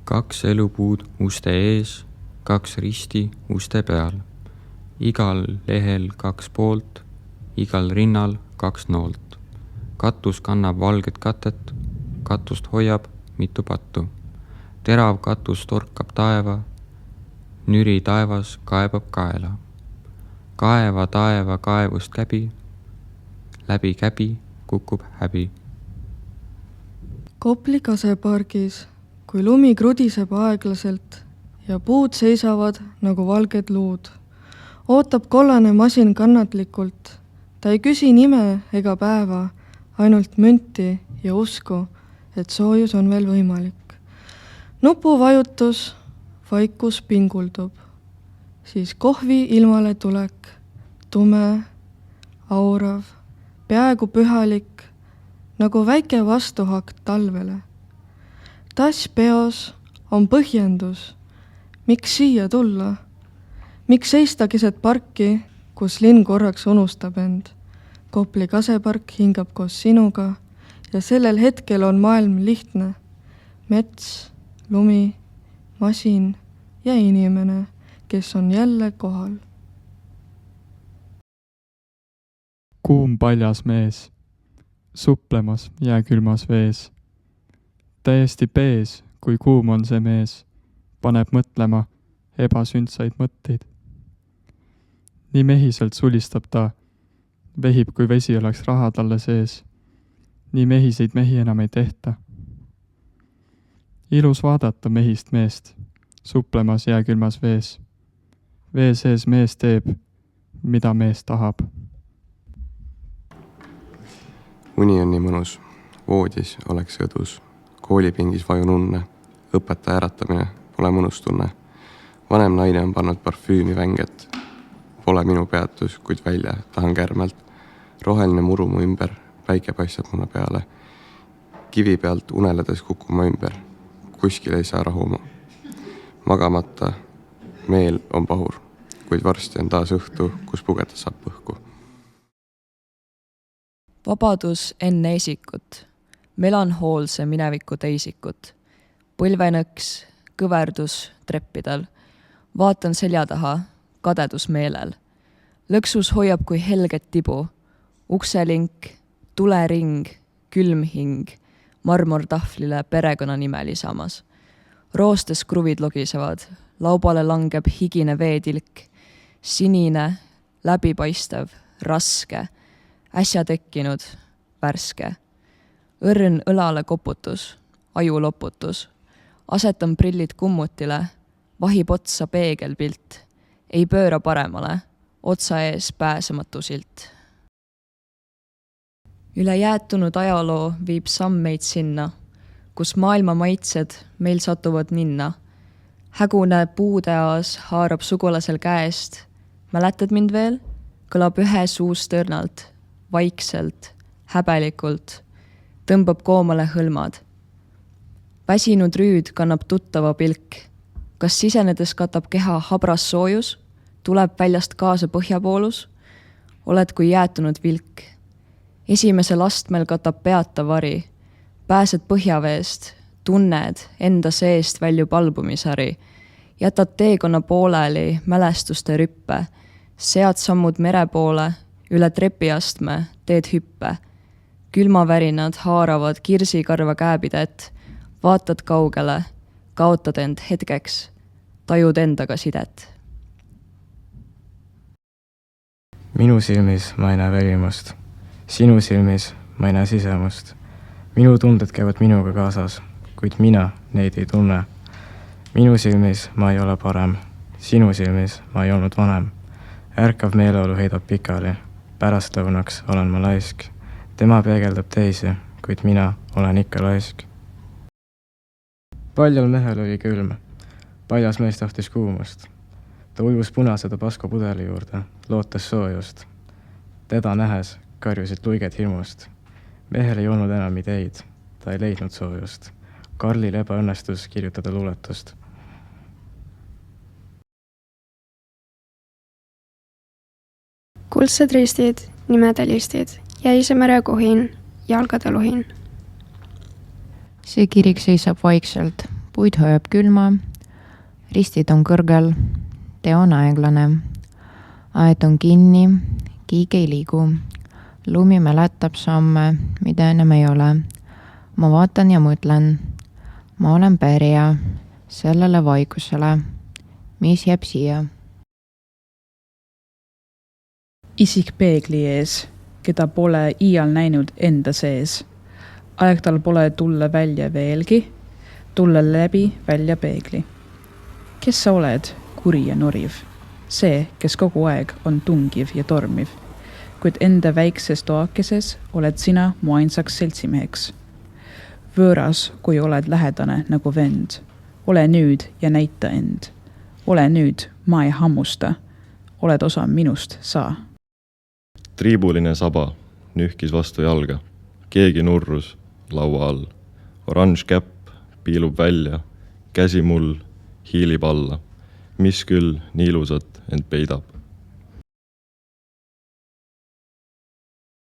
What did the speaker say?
2 elupuud uste ees, 2 risti uste peal. Igal lehel 2 poolt, igal rinnal 2 noolt. Katus kannab valget katet, katust hoiab mitu pattu. Terav katus torkab taeva, nüri taevas kaebab kaela. Kaeva taeva kaevust läbi käbi kukub häbi. Kopli kasepargis, kui lumi krudiseb aeglaselt ja puud seisavad nagu valged luud, ootab kollane masin kannatlikult. Ta ei küsi nime ega päeva, ainult münti ja usku, et soojus on veel võimalik. Nupuvajutus, vaikus pinguldub, siis kohvi ilmale tulek, tume, aurav, peaaegu pühalik, nagu väike vastuhakk talvele. Tass peos on põhjendus, miks siia tulla, miks seista keset parki, kus linn korraks unustab end. Kopli kasepark hingab koos sinuga ja sellel hetkel on maailm lihtne. Mets, lumi, masin ja inimene, kes on jälle kohal. Kuum paljas mees, suplemas jääkülmas vees. Täiesti pees, kui kuum on see mees, paneb mõtlema ebasündsaid mõtteid. Nii mehiselt sulistab ta, vehib kui vesi oleks raha talle sees. Nii mehiseid mehi enam ei tehta. Ilus vaadata mehist meest, suplemas jääkülmas vees. Vee sees mees teeb, mida mees tahab. Uni on nii mõnus, voodis oleks õdus, koolipingis vajun unne, õpetaja äratamine pole mõnus tunne. Vanem naine on pannud parfüümi vänget, pole minu peatus, kuid välja tahan kärmelt. Roheline muru mu ümber, päike paistab mulle peale. Kivi pealt uneledes kukuma ümber, kuskil ei saa rahu. Magamata meel on pahur, kuid varsti on taas õhtu, kus pugeda saab põhku. Vabadus enne esikut, melanhoolse mineviku teisikut, põlvenõks, kõverdus treppidel, vaatan selja taha, kadedus meelel. Lõksus hoiab kui helget tibu, ukselink, tulering, külm hing, marmortahvlile perekonnanime lisamas. Roostes kruvid logisevad, laubale langeb higine veetilk, sinine, läbipaistev, raske, äsja tekkinud, värske. Õrn õlale koputus, aju loputus. Asetan prillid kummutile, vahib otsa peegelpilt. Ei pööra paremale, otsa ees pääsematu silt. Üle jäätunud ajaloo viib sammeid sinna, kus maailma maitsed meil satuvad ninna. Hägune puude aas haarab sugulasel käest. Mäletad mind veel? Kõlab ühe suust õrnalt. Vaikselt, häbelikult, tõmbab koomale hõlmad. Väsinud rüüd kannab tuttava pilk. Kas sisenedes katab keha habras soojus? Tuleb väljast kaasa põhjapoolus? Oled kui jäätunud vilk. Esimesel astmel katab peata vari. Pääsed põhjaveest, tunned, enda seest väljub albumisari. Jätad teekonna pooleli mälestuste rüppe. Sead sammud mere poole, üle trepiastme teed hüppe. Külmavärinad haaravad kirsikarva käepidet. Vaatad kaugele, kaotad end hetkeks. Tajud endaga sidet. Minu silmis ma ei näe välimust. Sinu silmis ma ei näe sisemust. Minu tunded käivad minuga kaasas, kuid mina neid ei tunne. Minu silmis ma ei ole parem. Sinu silmis ma ei olnud vanem. Ärkav meeleolu heidab pikali. Pärastlõunaks olen ma laisk. Tema peegeldab teisi, kuid mina olen ikka laisk. Paljal mehel oli külm. Paljas mees tahtis kuumust. Ta ujus punaseda pasko pudeli juurde, lootes soojust. Teda nähes karjusid luiged hirmust. Mehel ei olnud enam ideid. Ta ei leidnud soojust. Karlil ebaõnnestus kirjutada luuletust. Kuldsed ristid, nimede listid, jäise merekohin, jalgade luhin. See kirik seisab vaikselt, puid hoiab külma, ristid on kõrgel, tee on aeglane. Aed on kinni, kiik ei liigu, lumi mäletab samme, mida ennem ei ole. Ma vaatan ja mõtlen, ma olen pärija sellele vaikusele, mis jääb siia. Isik peegli ees, keda pole iial näinud enda sees. Aeg tal pole tulla välja veelgi, tulla läbi välja peegli. Kes sa oled, kuri ja noriv? See, kes kogu aeg on tungiv ja tormiv. Kuid enda väikses toakeses oled sina mu ainsaks seltsimeheks. Võõras, kui oled lähedane nagu vend. Ole nüüd ja näita end. Ole nüüd, ma ei hammusta. Oled osa minust, sa. Triibuline saba nühkis vastu jalga. Keegi nurrus laua all. Oranž käpp piilub välja. Käsi mul hiilib alla. Mis küll nii ilusat end peidab.